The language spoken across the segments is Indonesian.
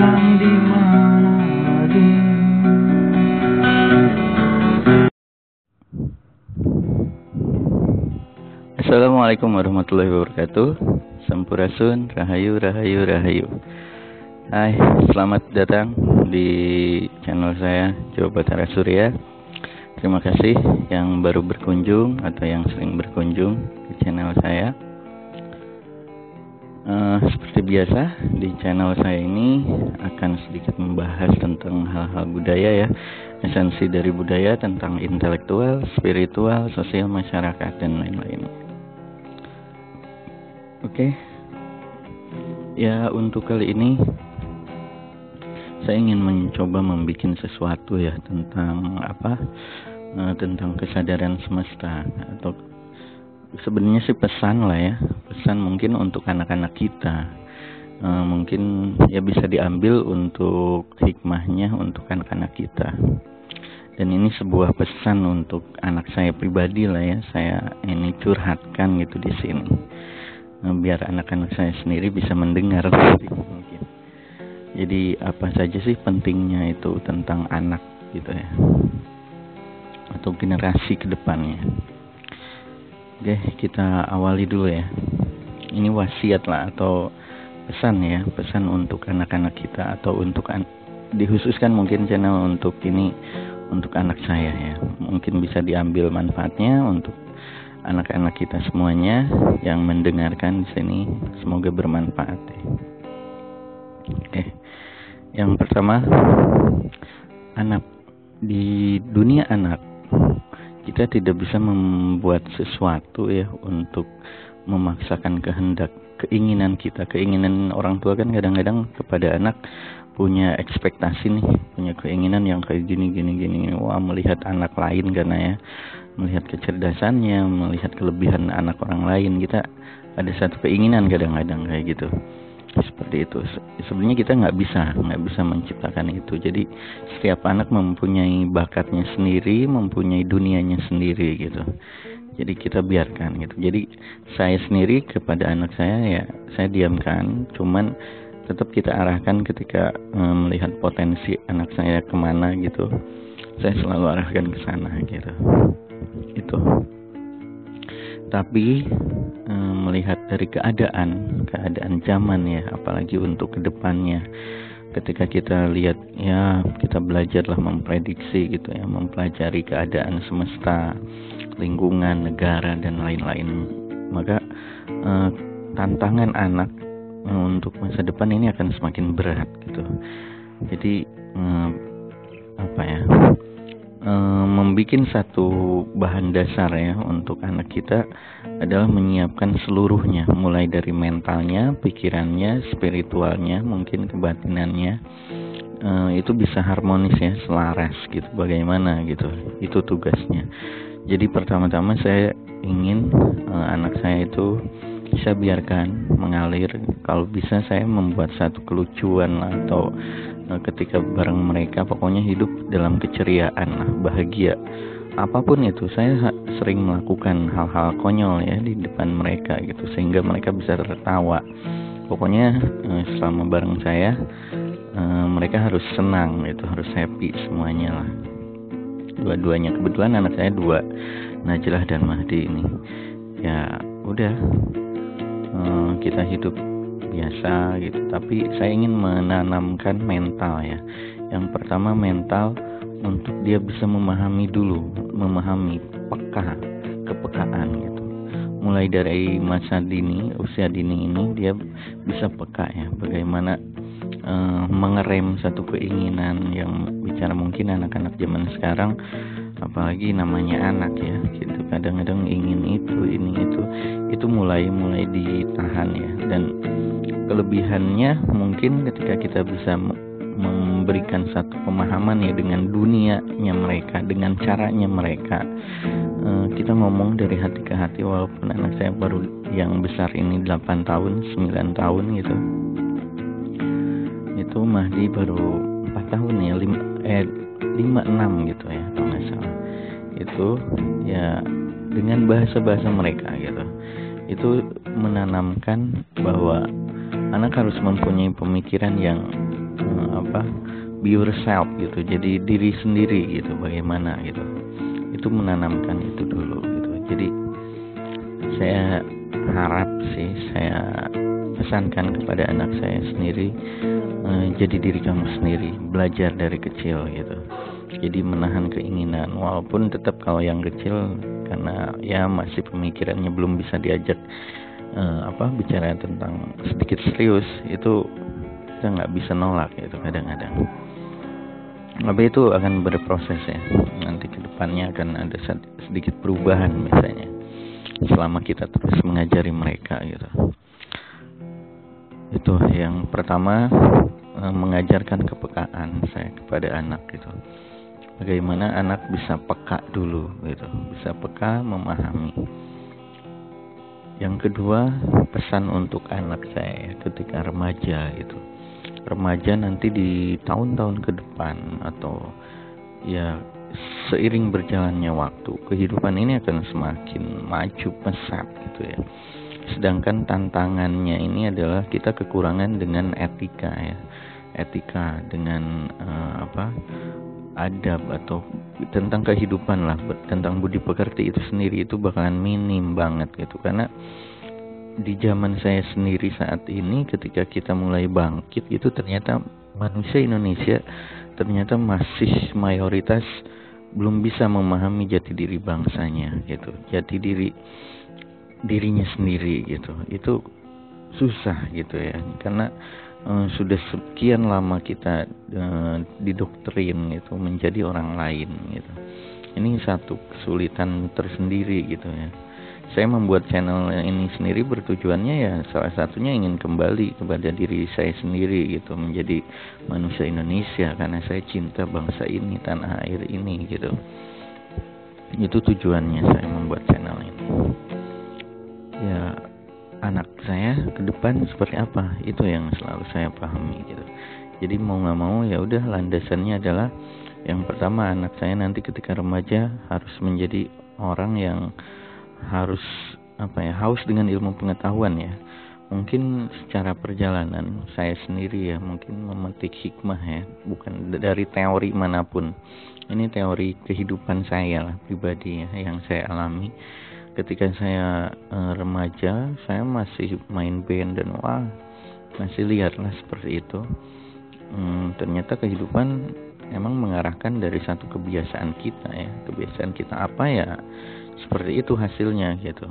sedang di mana lagi. Assalamualaikum warahmatullahi wabarakatuh. Sampurasun, rahayu, rahayu, rahayu. Hai, selamat datang di channel saya Jawa Batara Surya. Terima kasih yang baru berkunjung atau yang sering berkunjung di channel saya. Seperti biasa, di channel saya ini akan sedikit membahas tentang hal-hal budaya ya, esensi dari budaya, tentang intelektual, spiritual, sosial, masyarakat, dan lain-lain. Oke, ya untuk kali ini saya ingin mencoba membuat sesuatu ya tentang tentang kesadaran semesta, atau sebenarnya sih pesan lah ya, pesan mungkin untuk anak-anak kita, mungkin ya bisa diambil untuk hikmahnya untuk anak-anak kita. Dan ini sebuah pesan untuk anak saya pribadi lah ya, saya ini curhatkan gitu di sini, biar anak-anak saya sendiri bisa mendengar mungkin. Jadi apa saja sih pentingnya itu tentang anak gitu ya, atau generasi kedepannya. Oke, kita awali dulu ya. Ini wasiat lah atau pesan ya, pesan untuk anak-anak kita, atau untuk dikhususkan mungkin channel untuk ini untuk anak saya ya. Mungkin bisa diambil manfaatnya untuk anak-anak kita semuanya yang mendengarkan di sini, semoga bermanfaat ya. Oke. Yang pertama, anak. Di dunia anak, kita tidak bisa membuat sesuatu ya untuk memaksakan kehendak, keinginan kita. Keinginan orang tua kan kadang-kadang kepada anak punya ekspektasi nih, punya keinginan yang kayak gini. Wah, melihat anak lain karena ya, melihat kecerdasannya, melihat kelebihan anak orang lain, kita ada satu keinginan kadang-kadang kayak gitu. Seperti itu. Sebenarnya kita nggak bisa menciptakan itu. Jadi setiap anak mempunyai bakatnya sendiri, mempunyai dunianya sendiri gitu. Jadi kita biarkan gitu. Jadi saya sendiri kepada anak saya ya, saya diamkan. Cuman tetap kita arahkan ketika melihat potensi anak saya kemana gitu. Saya selalu arahkan ke sana gitu. Itu. Tapi melihat dari keadaan zaman ya, apalagi untuk kedepannya, ketika kita lihat ya, kita belajarlah memprediksi gitu ya, mempelajari keadaan semesta, lingkungan, negara, dan lain-lain. Maka tantangan anak untuk masa depan ini akan semakin berat gitu. Jadi membuat satu bahan dasar ya untuk anak kita adalah menyiapkan seluruhnya, mulai dari mentalnya, pikirannya, spiritualnya, mungkin kebatinannya, itu bisa harmonis ya, selaras gitu, bagaimana gitu, itu tugasnya. Jadi pertama-tama saya ingin anak saya itu bisa biarkan mengalir. Kalau bisa saya membuat satu kelucuan atau ketika bareng mereka, pokoknya hidup dalam keceriaan lah, bahagia. Apapun itu, saya sering melakukan hal-hal konyol ya di depan mereka gitu, sehingga mereka bisa tertawa. Pokoknya selama bareng saya, mereka harus senang gitu, harus happy semuanya lah. Dua-duanya, kebetulan anak saya dua, Najlah dan Mahdi ini. Ya udah, kita hidup biasa gitu, tapi saya ingin menanamkan mental ya. Yang pertama, mental untuk dia bisa memahami kepekaan gitu. Mulai dari masa dini, usia dini ini dia bisa peka ya, bagaimana mengerem satu keinginan yang bicara mungkin anak-anak zaman sekarang, apalagi namanya anak ya gitu, kadang-kadang ingin itu mulai ditahan ya. Dan kelebihannya mungkin ketika kita bisa memberikan satu pemahaman ya dengan dunianya mereka, dengan caranya mereka, kita ngomong dari hati ke hati. Walaupun anak saya baru yang besar ini 8 tahun 9 tahun gitu, itu Mahdi baru 4 tahun ya, 5-6 gitu ya kalau nggak salah. Itu ya dengan bahasa mereka gitu, itu menanamkan bahwa anak harus mempunyai pemikiran yang be yourself gitu, jadi diri sendiri gitu, bagaimana gitu. Itu menanamkan itu dulu gitu. Jadi saya harap sih, saya pesankan kepada anak saya sendiri, jadi diri kamu sendiri, belajar dari kecil gitu. Jadi menahan keinginan, walaupun tetap kalau yang kecil karena ya masih pemikirannya belum bisa diajak bicara tentang sedikit serius, itu kita nggak bisa nolak gitu kadang-kadang. Tapi itu akan berproses ya, nanti kedepannya akan ada sedikit perubahan misalnya, selama kita terus mengajari mereka gitu. Itu yang pertama, mengajarkan kepekaan saya kepada anak gitu. Bagaimana anak bisa peka dulu gitu, bisa peka memahami. Yang kedua, pesan untuk anak saya ketika remaja itu. Remaja nanti di tahun-tahun ke depan atau ya seiring berjalannya waktu, kehidupan ini akan semakin maju pesat gitu ya. Sedangkan tantangannya ini adalah kita kekurangan dengan etika ya. Etika dengan adab atau tentang kehidupan lah, tentang budi pekerti itu sendiri itu bakalan minim banget gitu. Karena di zaman saya sendiri saat ini, ketika kita mulai bangkit itu ternyata manusia Indonesia ternyata masih mayoritas belum bisa memahami jati diri bangsanya gitu, jati dirinya sendiri gitu. Itu susah gitu ya, karena sudah sekian lama kita didoktrin gitu menjadi orang lain gitu. Ini satu kesulitan tersendiri gitu ya. Saya membuat channel ini sendiri bertujuannya ya salah satunya ingin kembali kepada diri saya sendiri gitu, menjadi manusia Indonesia karena saya cinta bangsa ini, tanah air ini gitu. Itu tujuannya saya membuat channel ini. Ya, anak saya ke depan seperti apa, itu yang selalu saya pahami gitu. Jadi mau nggak mau ya udah, landasannya adalah yang pertama, anak saya nanti ketika remaja harus menjadi orang yang harus haus dengan ilmu pengetahuan ya. Mungkin secara perjalanan saya sendiri ya mungkin memetik hikmah ya, bukan dari teori manapun. Ini teori kehidupan saya lah pribadi ya, yang saya alami. Ketika saya remaja, saya masih main band dan masih liar lah seperti itu. Ternyata kehidupan emang mengarahkan dari satu kebiasaan kita ya. Kebiasaan kita apa ya, seperti itu hasilnya gitu.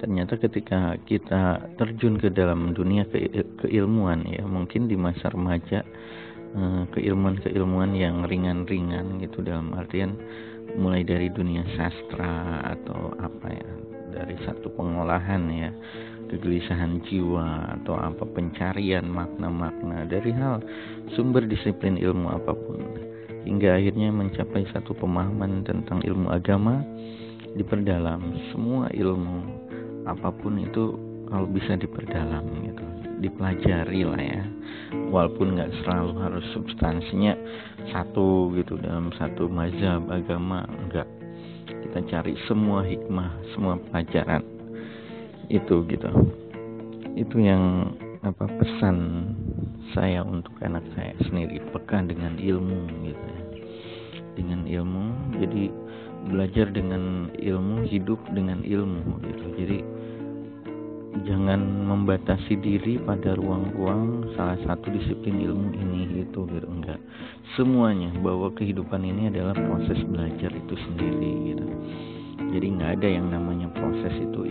Ternyata ketika kita terjun ke dalam dunia keilmuan ya, mungkin di masa remaja, keilmuan yang ringan-ringan gitu, dalam artian mulai dari dunia sastra atau dari satu pengolahan ya, kegelisahan jiwa atau pencarian makna-makna dari hal sumber disiplin ilmu apapun, hingga akhirnya mencapai satu pemahaman tentang ilmu agama, diperdalam. Semua ilmu apapun itu kalau bisa diperdalam gitu, dipelajari lah ya, walaupun nggak selalu harus substansinya satu gitu dalam satu mazhab agama, enggak. Kita cari semua hikmah, semua pelajaran itu gitu. Itu yang pesan saya untuk anak saya sendiri, peka dengan ilmu gitu ya. Dengan ilmu, jadi belajar dengan ilmu, hidup dengan ilmu gitu. Jadi jangan membatasi diri pada ruang-ruang salah satu disiplin ilmu ini itu gitu, enggak. Semuanya, bahwa kehidupan ini adalah proses belajar itu sendiri gitu. Jadi nggak ada yang namanya proses itu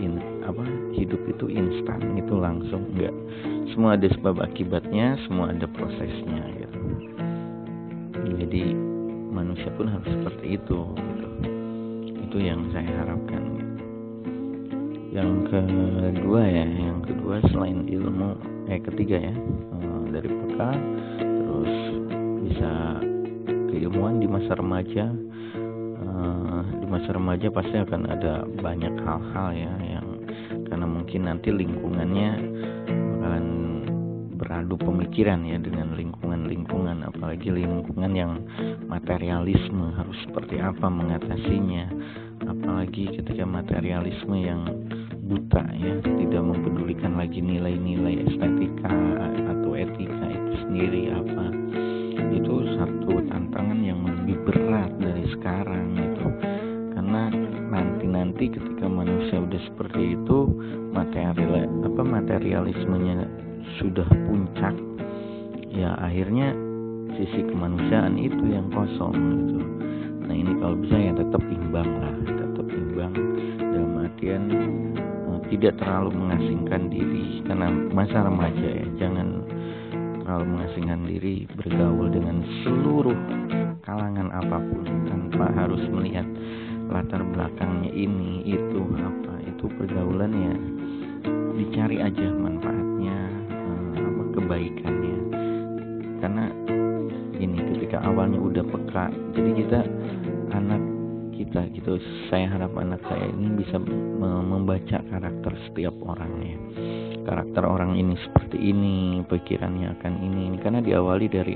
hidup itu instan, itu langsung, enggak. Semua ada sebab akibatnya, semua ada prosesnya gitu. Jadi manusia pun harus seperti itu gitu. Itu yang saya harapkan gitu. Yang kedua selain ilmu, ketiga ya, dari peka, terus bisa keilmuan di masa remaja. Di masa remaja pasti akan ada banyak hal-hal ya, yang karena mungkin nanti lingkungannya bakalan beradu pemikiran ya dengan lingkungan, apalagi lingkungan yang materialisme, harus seperti apa mengatasinya, apalagi ketika materialisme yang buta ya, tidak mempedulikan lagi nilai-nilai estetika atau etika itu sendiri. sendiri apa. Itu satu tantangan yang lebih berat dari sekarang itu. Karena nanti ketika manusia udah seperti itu, materialismenya sudah puncak, ya akhirnya sisi kemanusiaan itu yang kosong gitu. Nah ini kalau bisa ya tetap imbang dalam artian tidak terlalu mengasingkan diri, karena masa remaja ya, jangan terlalu mengasingkan diri, bergaul dengan seluruh kalangan apapun tanpa harus melihat latar belakangnya ini itu apa. Itu pergaulannya dicari aja manfaatnya, kebaikannya. Karena ini ketika awalnya udah peka, jadi anak kita gitu, saya harap anak saya ini bisa membaca karakter setiap orang ya. Karakter orang ini seperti ini, pikirannya akan ini. Karena diawali dari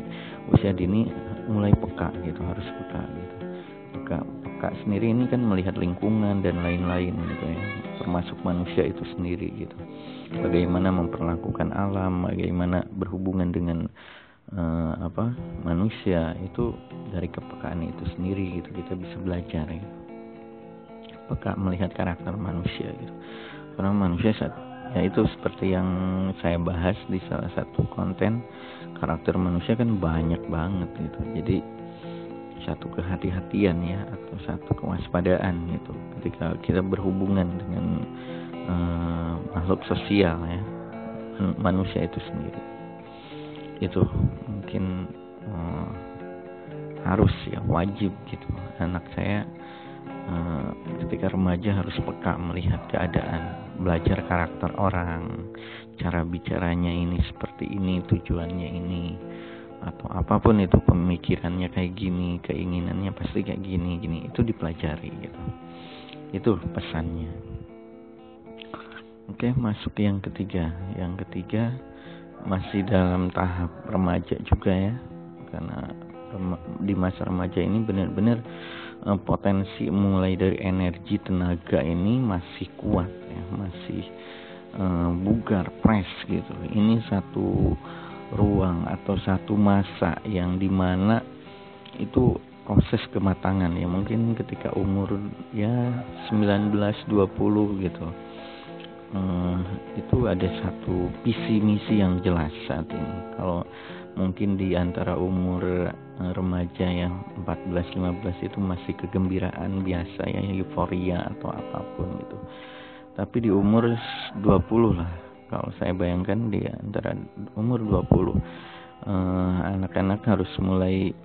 usia dini mulai peka gitu, harus peka gitu. Peka sendiri ini kan melihat lingkungan dan lain-lain gitu ya, termasuk manusia itu sendiri gitu. Bagaimana memperlakukan alam, bagaimana berhubungan dengan manusia, itu dari kepekaan itu sendiri gitu kita bisa belajar ya. Peka melihat karakter manusia gitu. Karena manusia ya itu seperti yang saya bahas di salah satu konten, karakter manusia kan banyak banget gitu. Jadi satu kehati-hatian ya, atau satu kewaspadaan gitu ketika kita berhubungan dengan makhluk sosial ya, manusia itu sendiri. Itu mungkin harus ya, wajib gitu. Anak saya ketika remaja harus peka melihat keadaan, belajar karakter orang, cara bicaranya ini seperti ini, tujuannya ini, atau apapun itu, pemikirannya kayak gini, keinginannya pasti kayak gini, itu dipelajari gitu. Itu pesannya. Oke, masuk yang ketiga. Yang ketiga masih dalam tahap remaja juga ya, karena di masa remaja ini benar-benar potensi mulai dari energi, tenaga ini masih kuat ya, masih bugar, fresh gitu. Ini satu ruang atau satu masa yang dimana itu proses kematangan ya, mungkin ketika umur ya 19-20 gitu. Itu ada satu visi misi yang jelas saat ini. Kalau mungkin di antara umur remaja yang 14-15 itu masih kegembiraan biasa ya, euforia atau apapun gitu. Tapi di umur 20 lah, kalau saya bayangkan di antara umur 20 anak-anak harus mulai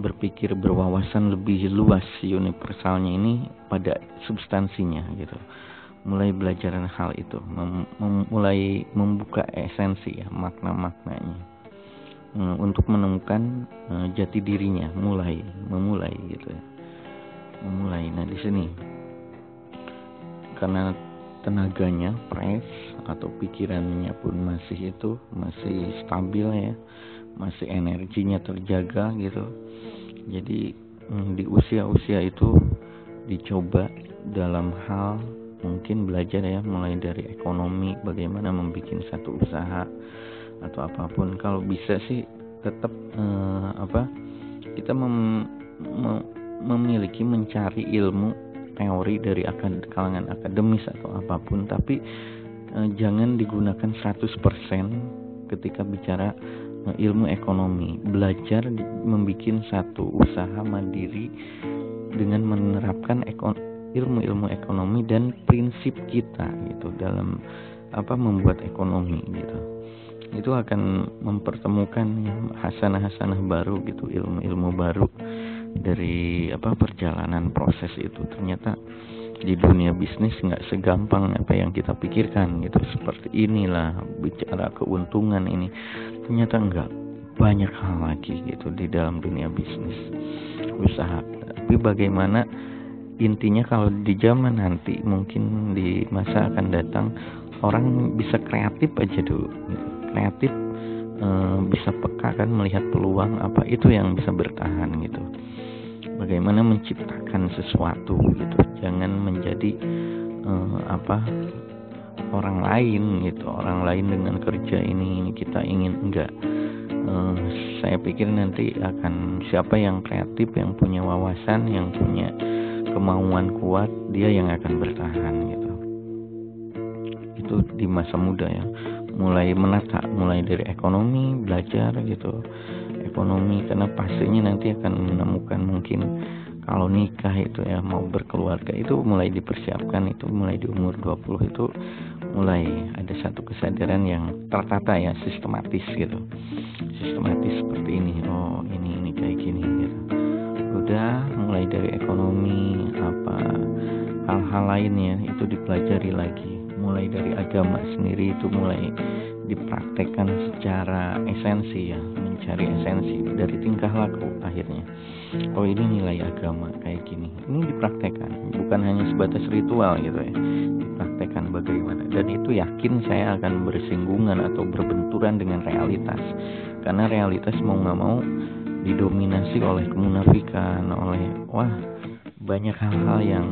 berpikir, berwawasan lebih luas, universalnya ini pada substansinya gitu. Mulai belajar hal itu, mulai membuka esensi ya, makna-maknanya, untuk menemukan jati dirinya, memulai gitu ya. Nah di sini karena tenaganya fresh atau pikirannya pun masih stabil ya, masih energinya terjaga gitu. Jadi di usia itu dicoba dalam hal mungkin belajar ya, mulai dari ekonomi, bagaimana membuat satu usaha atau apapun. Kalau bisa sih tetap kita memiliki, mencari ilmu teori dari kalangan akademis atau apapun, tapi jangan digunakan 100% ketika bicara ilmu ekonomi. Belajar membuat satu usaha mandiri dengan menerapkan ilmu ekonomi dan prinsip kita gitu dalam membuat ekonomi gitu. Itu akan mempertemukan hasanah-hasanah baru gitu, ilmu-ilmu baru dari perjalanan proses itu. Ternyata di dunia bisnis nggak segampang apa yang kita pikirkan gitu. Seperti inilah bicara keuntungan ini, ternyata nggak, banyak hal lagi gitu di dalam dunia bisnis usaha. Tapi bagaimana intinya kalau di zaman nanti, mungkin di masa akan datang, orang bisa kreatif aja dulu gitu. Kreatif, bisa peka kan, melihat peluang apa itu yang bisa bertahan gitu. Bagaimana menciptakan sesuatu gitu, jangan menjadi orang lain gitu, orang lain dengan kerja ini kita ingin, enggak, saya pikir nanti akan siapa yang kreatif, yang punya wawasan, yang punya kemauan kuat, dia yang akan bertahan gitu. Itu di masa muda ya, mulai menata, mulai dari ekonomi, belajar gitu ekonomi, karena pastinya nanti akan menemukan mungkin kalau nikah itu ya, mau berkeluarga itu mulai dipersiapkan, itu mulai di umur 20 itu mulai ada satu kesadaran yang tertata ya, sistematis gitu, sistematis seperti ini, oh ini kayak gini gitu. Udah mulai dari ekonomi hal-hal lainnya itu dipelajari lagi, mulai dari agama sendiri itu mulai dipraktekkan secara esensi ya, mencari esensi dari tingkah laku. Akhirnya oh ini nilai agama kayak gini, ini dipraktekkan, bukan hanya sebatas ritual gitu ya, dipraktekkan bagaimana, dan itu yakin saya akan bersinggungan atau berbenturan dengan realitas, karena realitas mau gak mau didominasi oleh kemunafikan, oleh banyak hal-hal yang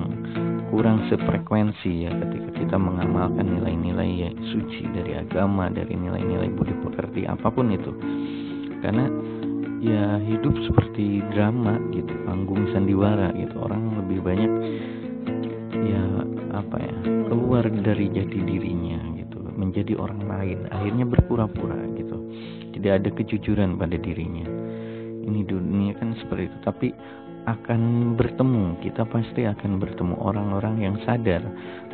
kurang sefrekuensi ya ketika kita mengamalkan nilai-nilai ya, suci dari agama, dari nilai-nilai budi pekerti apapun itu. Karena ya hidup seperti drama gitu, panggung sandiwara gitu. Orang lebih banyak ya keluar dari jati dirinya gitu, menjadi orang lain, akhirnya berpura-pura gitu. Tidak ada kejujuran pada dirinya. Ini dunia kan seperti itu, tapi akan bertemu, kita pasti akan bertemu orang-orang yang sadar,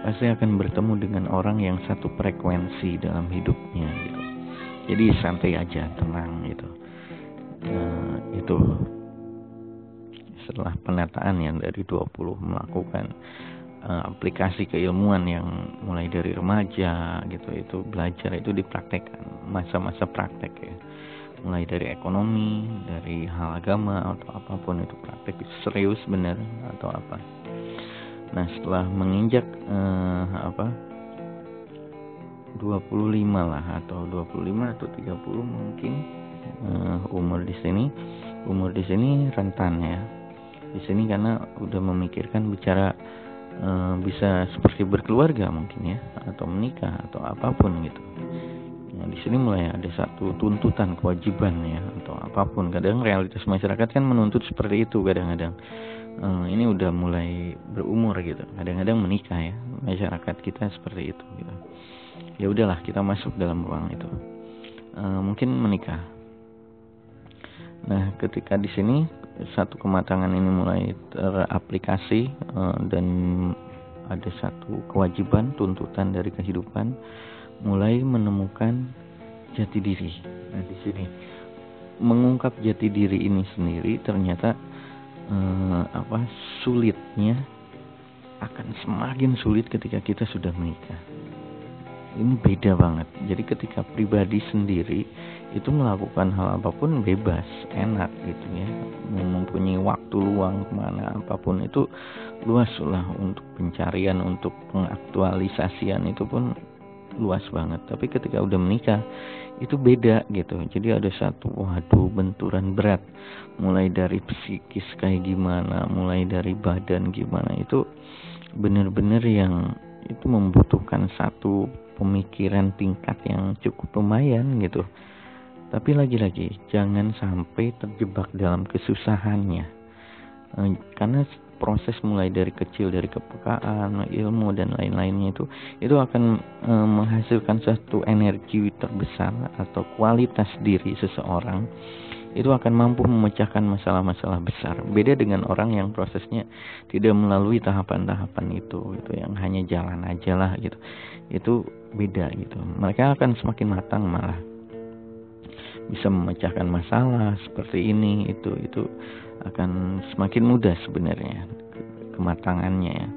pasti akan bertemu dengan orang yang satu frekuensi dalam hidupnya gitu. Jadi santai aja, tenang gitu. Itu setelah penataan yang dari 20 melakukan aplikasi keilmuan yang mulai dari remaja gitu, itu belajar, itu dipraktekkan, masa-masa praktek ya, mulai dari ekonomi, dari hal agama atau apapun itu praktek serius benar atau apa. Nah setelah menginjak 25 lah, atau 25 atau 30 mungkin, umur di sini rentan ya di sini, karena udah memikirkan bicara bisa seperti berkeluarga mungkin ya, atau menikah atau apapun gitu. Nah, di sini mulai ada satu tuntutan kewajiban ya, atau apapun. Kadang realitas masyarakat kan menuntut seperti itu kadang-kadang. Ini udah mulai berumur gitu. Kadang-kadang menikah ya, masyarakat kita seperti itu gitu. Ya udahlah, kita masuk dalam ruang itu. Mungkin menikah. Nah, ketika di sini satu kematangan ini mulai teraplikasi dan ada satu kewajiban, tuntutan dari kehidupan, mulai menemukan jati diri. Nah, di sini mengungkap jati diri ini sendiri ternyata sulitnya akan semakin sulit ketika kita sudah menikah. Ini beda banget. Jadi ketika pribadi sendiri itu melakukan hal apapun bebas, enak gitu ya, mempunyai waktu luang kemana apapun itu luas lah, untuk pencarian, untuk pengaktualisasian itu pun luas banget. Tapi ketika udah menikah itu beda gitu. Jadi ada satu benturan berat, mulai dari psikis kayak gimana, mulai dari badan gimana, itu benar-benar yang itu membutuhkan satu pemikiran tingkat yang cukup lumayan gitu. Tapi lagi-lagi jangan sampai terjebak dalam kesusahannya, karena proses mulai dari kecil, dari kepekaan, ilmu dan lain-lainnya itu akan menghasilkan satu energi terbesar atau kualitas diri seseorang, itu akan mampu memecahkan masalah-masalah besar. Beda dengan orang yang prosesnya tidak melalui tahapan-tahapan itu yang hanya jalan aja lah gitu. Itu beda gitu. Mereka akan semakin matang, malah bisa memecahkan masalah seperti ini, itu akan semakin mudah sebenarnya kematangannya ya.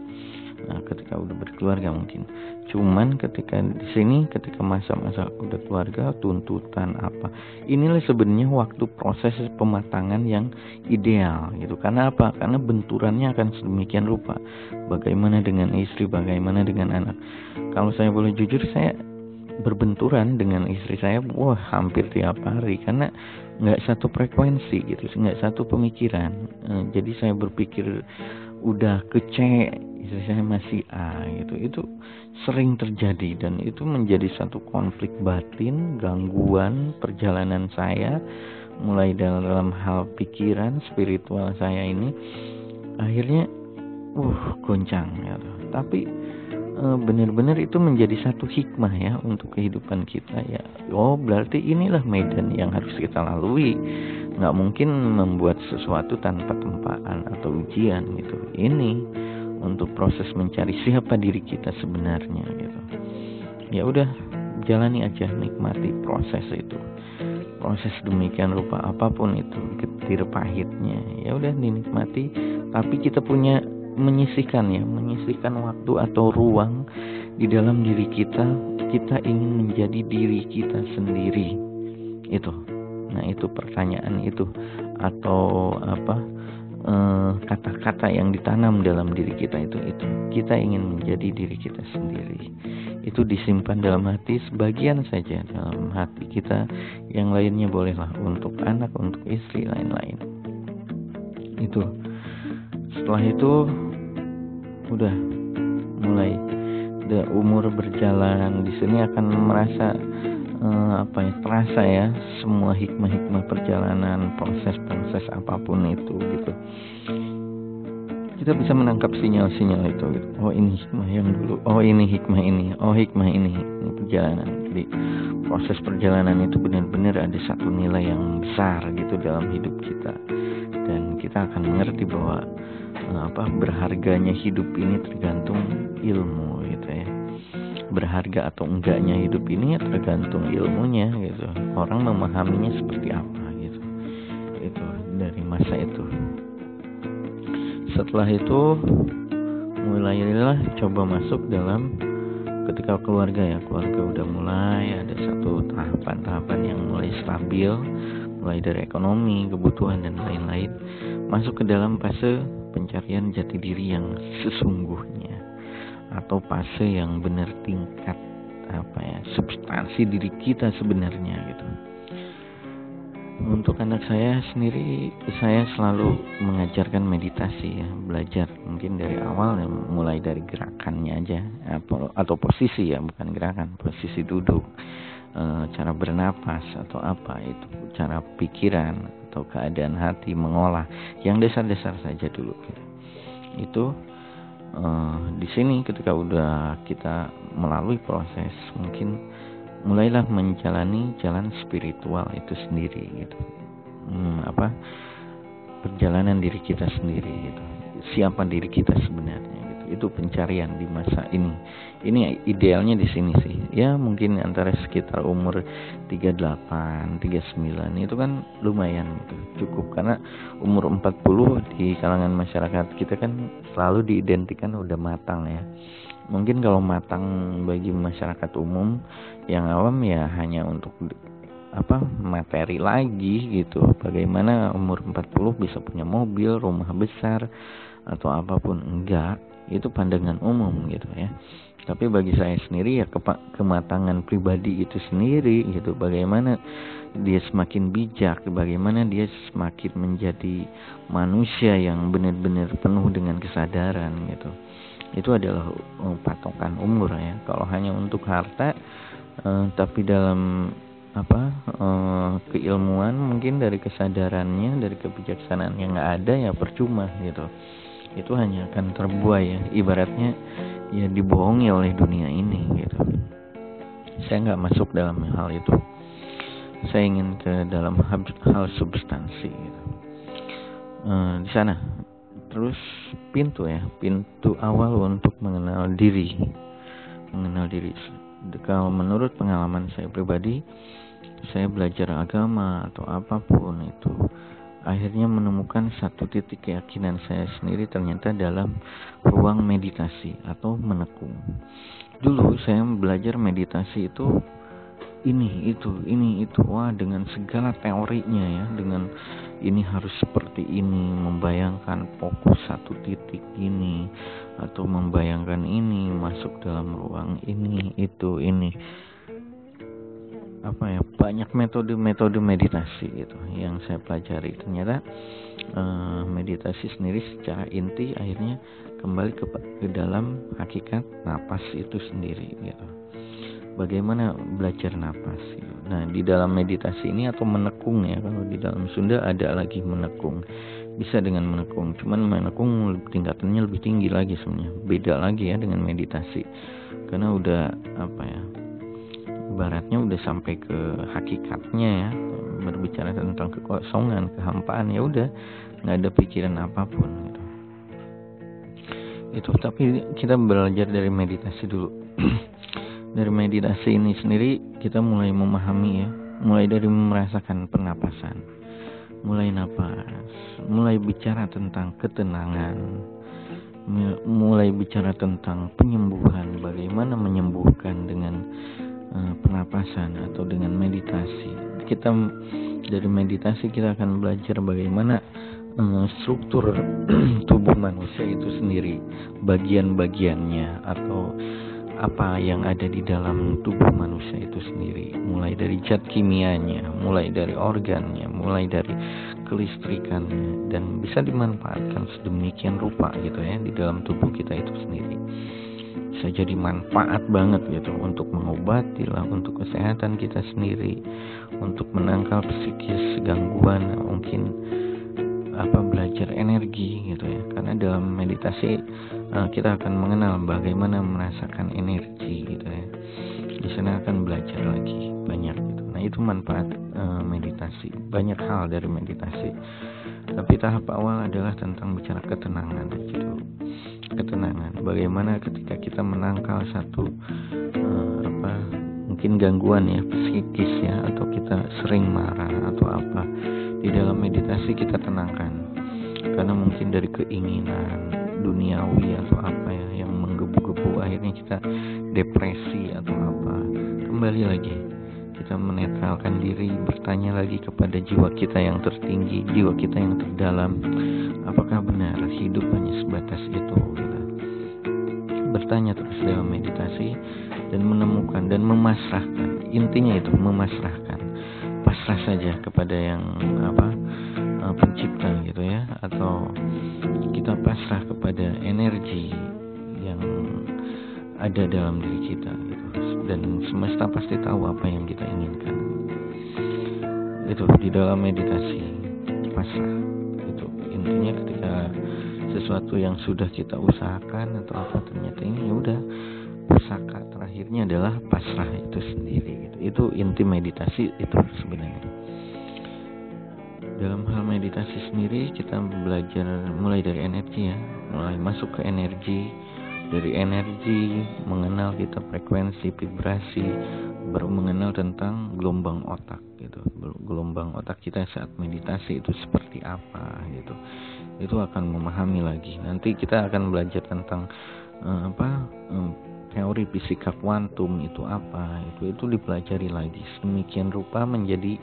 Nah, ketika udah berkeluarga mungkin. Cuman ketika di sini, ketika masa-masa udah keluarga, tuntutan apa, inilah sebenarnya waktu proses pematangan yang ideal gitu. Karena apa? Karena benturannya akan sedemikian rupa. Bagaimana dengan istri, bagaimana dengan anak. Kalau saya boleh jujur, saya berbenturan dengan istri saya hampir tiap hari, karena nggak satu frekuensi gitu, nggak satu pemikiran. Jadi saya berpikir udah istri saya masih A gitu. Itu sering terjadi dan itu menjadi satu konflik batin, gangguan perjalanan saya mulai dalam hal pikiran spiritual saya ini akhirnya goncang gitu. Tapi benar-benar itu menjadi satu hikmah ya untuk kehidupan kita ya. Berarti inilah medan yang harus kita lalui. Nggak mungkin membuat sesuatu tanpa tempaan atau ujian gitu. Ini untuk proses mencari siapa diri kita sebenarnya gitu. Ya udah, jalani aja, nikmati proses itu. Proses demikian rupa apapun itu, getir pahitnya, ya udah dinikmati. Tapi kita punya menyisihkan waktu atau ruang di dalam diri kita ingin menjadi diri kita sendiri. Itu. Nah, itu pertanyaan itu atau kata-kata yang ditanam dalam diri kita itu kita ingin menjadi diri kita sendiri. Itu disimpan dalam hati, sebagian saja dalam hati kita, yang lainnya bolehlah untuk anak, untuk istri, lain-lain. Itu. Setelah itu udah mulai umur berjalan, di sini akan merasa terasa ya semua hikmah-hikmah perjalanan, proses apapun itu gitu. Kita bisa menangkap sinyal-sinyal itu gitu. Ini hikmah yang dulu, ini hikmah ini, hikmah ini perjalanan. Jadi proses perjalanan itu benar-benar ada satu nilai yang besar gitu dalam hidup kita, dan kita akan mengerti bahwa berharganya hidup ini tergantung ilmu gitu ya. Berharga atau enggaknya hidup ini tergantung ilmunya gitu. Orang memahaminya seperti apa gitu. Itu dari masa itu. Setelah itu mulailah coba masuk dalam ketika keluarga udah mulai ada satu tahapan yang mulai stabil, mulai dari ekonomi, kebutuhan dan lain-lain, masuk ke dalam fase pencarian jati diri yang sesungguhnya, atau fase yang benar tingkat substansi diri kita sebenarnya gitu. Untuk anak saya sendiri, saya selalu mengajarkan meditasi ya, belajar mungkin dari awal ya, mulai dari gerakannya aja atau posisi ya, bukan gerakan, posisi duduk, cara bernapas atau apa itu, cara pikiran atau keadaan hati mengolah, yang dasar-dasar saja dulu gitu. Itu di sini ketika udah kita melalui proses, mungkin mulailah menjalani jalan spiritual itu sendiri gitu. Perjalanan diri kita sendiri gitu. Siapa diri kita sebenarnya gitu. Itu pencarian di masa ini. Ini idealnya di sini sih. Ya mungkin antara sekitar umur 38, 39 itu kan lumayan gitu. Cukup, karena umur 40 di kalangan masyarakat kita kan selalu diidentikan udah matang ya. Mungkin kalau matang bagi masyarakat umum yang awam ya hanya untuk materi lagi gitu. Bagaimana umur 40 bisa punya mobil, rumah besar atau apapun, enggak. Itu pandangan umum gitu ya. Tapi bagi saya sendiri ya kematangan pribadi itu sendiri gitu. Bagaimana dia semakin bijak, bagaimana dia semakin menjadi manusia yang benar-benar penuh dengan kesadaran gitu. Itu adalah patokan umur ya. Kalau hanya untuk harta, tapi dalam keilmuan mungkin dari kesadarannya, dari kebijaksanaan yang nggak ada ya percuma gitu. Itu hanya akan terbuai ya. Ibaratnya ya dibohongi oleh dunia ini gitu. Saya nggak masuk dalam hal itu. Saya ingin ke dalam hal substansi gitu. Di sana. Terus pintu awal untuk mengenal diri. Kalau menurut pengalaman saya pribadi, saya belajar agama atau apapun itu, akhirnya menemukan satu titik keyakinan saya sendiri ternyata dalam ruang meditasi atau menekung. Dulu saya belajar meditasi itu ini itu dengan segala teorinya ya, dengan ini harus seperti ini, membayangkan fokus satu titik ini, atau membayangkan ini masuk dalam ruang ini. banyak metode-metode meditasi gitu yang saya pelajari. Ternyata meditasi sendiri secara inti akhirnya kembali ke dalam hakikat napas itu sendiri gitu. Bagaimana belajar napas gitu. Nah, di dalam meditasi ini atau menekung ya, kalau di dalam Sunda ada lagi menekung. Bisa dengan menekung, cuman menekung tingkatannya lebih tinggi lagi sebenarnya. Beda lagi ya dengan meditasi. Karena udah ibaratnya udah sampai ke hakikatnya ya, berbicara tentang kekosongan, kehampaan, ya udah nggak ada pikiran apapun gitu. Itu tapi kita belajar dari meditasi dulu. Dari meditasi ini sendiri kita mulai memahami ya, mulai dari merasakan pernapasan, mulai napas, mulai bicara tentang ketenangan, mulai bicara tentang penyembuhan, bagaimana menyembuhkan dengan pernapasan atau dengan meditasi. Kita dari meditasi kita akan belajar bagaimana struktur tubuh manusia itu sendiri, bagian-bagiannya atau apa yang ada di dalam tubuh manusia itu sendiri, mulai dari zat kimianya, mulai dari organnya, mulai dari kelistrikannya, dan bisa dimanfaatkan sedemikian rupa gitu ya di dalam tubuh kita itu sendiri. Bisa jadi manfaat banget gitu untuk mengobati lah, untuk kesehatan kita sendiri, untuk menangkal psikis, gangguan, mungkin belajar energi gitu ya. Karena dalam meditasi kita akan mengenal bagaimana merasakan energi gitu ya. Di sana akan belajar lagi banyak gitu. Nah, itu manfaat meditasi. Banyak hal dari meditasi. Tapi tahap awal adalah tentang bicara ketenangan gitu. Ketenangan. Bagaimana ketika kita menangkal satu mungkin gangguan ya psikis ya, atau kita sering marah atau apa, di dalam meditasi kita tenangkan. Karena mungkin dari keinginan duniawi atau apa ya yang menggebu-gebu, akhirnya kita depresi atau apa. Kembali lagi kita menetralkan diri, bertanya lagi kepada jiwa kita yang tertinggi, jiwa kita yang terdalam, apakah benar hidup hanya sebatas itu gitu. Bertanya terus dalam meditasi dan menemukan dan memasrahkan. Intinya itu memasrahkan, pasrah saja kepada yang pencipta gitu ya, atau kita pasrah kepada energi yang ada dalam diri kita gitu. Dan semesta pasti tahu apa yang kita inginkan. Itu di dalam meditasi pasrah. Itu intinya ketika sesuatu yang sudah kita usahakan atau apa ternyata ini ya udah, pusaka terakhirnya adalah pasrah itu sendiri gitu. Itu inti meditasi itu sebenarnya. Dalam hal meditasi sendiri kita belajar mulai dari energi ya, mulai masuk ke energi, dari energi mengenal kita frekuensi, vibrasi, baru mengenal tentang gelombang otak gitu. Gelombang otak kita saat meditasi itu seperti apa gitu. Itu akan memahami lagi. Nanti kita akan belajar tentang teori fisika kuantum itu apa, itu dipelajari lagi sedemikian rupa menjadi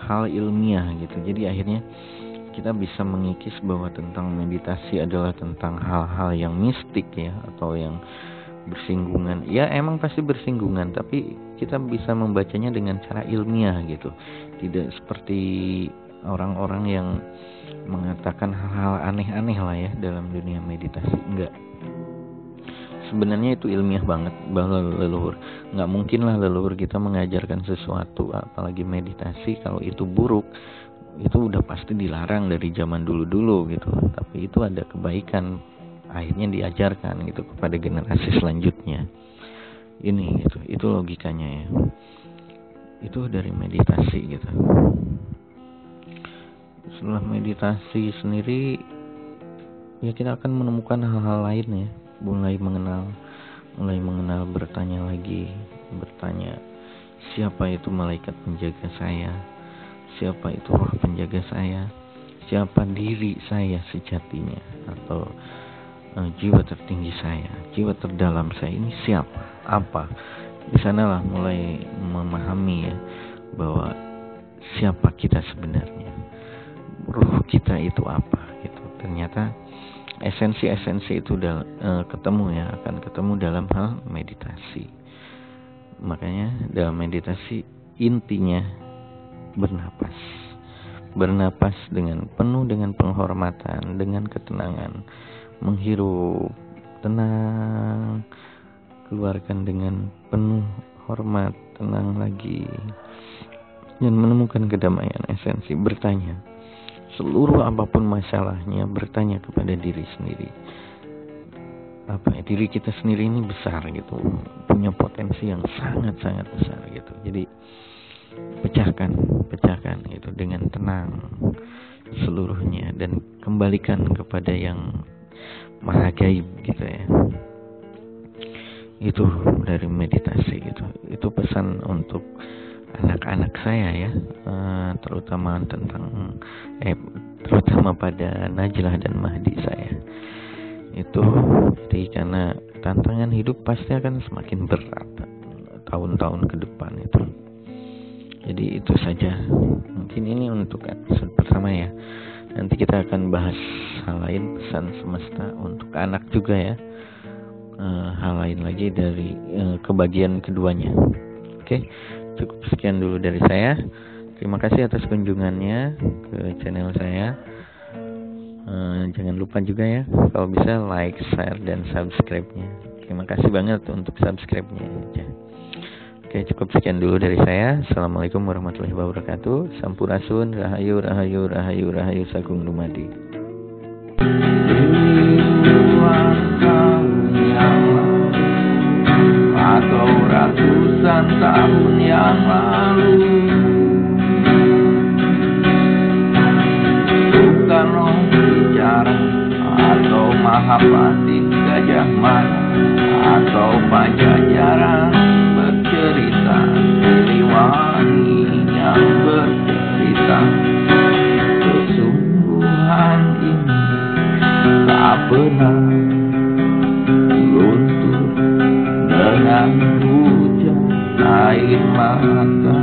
hal ilmiah gitu. Jadi akhirnya kita bisa mengikis bahwa tentang meditasi adalah tentang hal-hal yang mistik ya, atau yang bersinggungan. Ya emang pasti bersinggungan, tapi kita bisa membacanya dengan cara ilmiah gitu. Tidak seperti orang-orang yang mengatakan hal-hal aneh-aneh lah ya dalam dunia meditasi. Enggak. Sebenarnya itu ilmiah banget bahwa leluhur. Nggak mungkin lah leluhur kita mengajarkan sesuatu, apalagi meditasi, kalau itu buruk, itu udah pasti dilarang dari zaman dulu-dulu gitu. Tapi itu ada kebaikan, akhirnya diajarkan gitu kepada generasi selanjutnya. Ini gitu, itu logikanya ya. Itu dari meditasi gitu. Setelah meditasi sendiri, ya kita akan menemukan hal-hal lain ya. Mulai mengenal, bertanya lagi, siapa itu malaikat penjaga saya, siapa itu roh penjaga saya, siapa diri saya sejatinya, atau jiwa tertinggi saya, jiwa terdalam saya ini siapa, apa. Di sanalah mulai memahami ya bahwa siapa kita sebenarnya, ruh kita itu apa gitu. Ternyata esensi itu ketemu ya, akan ketemu dalam hal meditasi. Makanya dalam meditasi intinya bernapas penuh dengan penghormatan, dengan ketenangan, menghirup tenang, keluarkan dengan penuh hormat, tenang lagi, dan menemukan kedamaian. Esensi bertanya, seluruh apapun masalahnya, bertanya kepada diri sendiri. Diri kita sendiri ini besar gitu, punya potensi yang sangat-sangat besar gitu. Jadi pecahkan itu dengan tenang seluruhnya, dan kembalikan kepada yang maha gaib gitu ya. Itu dari meditasi gitu. Itu pesan untuk anak-anak saya ya, terutama pada Najlah dan Mahdi saya. Itu jadi karena tantangan hidup pasti akan semakin berat tahun-tahun ke depan itu. Jadi itu saja. Mungkin ini untuk episode pertama ya. Nanti kita akan bahas hal lain, pesan semesta untuk anak juga ya. Hal lain lagi dari kebagian keduanya. Oke, cukup sekian dulu dari saya. Terima kasih atas kunjungannya ke channel saya. Jangan lupa juga ya, kalau bisa like, share, dan subscribe-nya. Terima kasih banget untuk subscribe-nya ya. Oke, cukup sekian dulu dari saya. Assalamualaikum warahmatullahi wabarakatuh. Sampurasun, rahayu, rahayu, rahayu, rahayu, sagung dumadi. Atau ratusan tahun yang lalu, Soekarno bicara, atau Mahapati Gajah Mada, atau Pajajaran bercerita, Siliwangi yang bercerita. Kesungguhan ini tak pernah luntur dengan hujan air mata.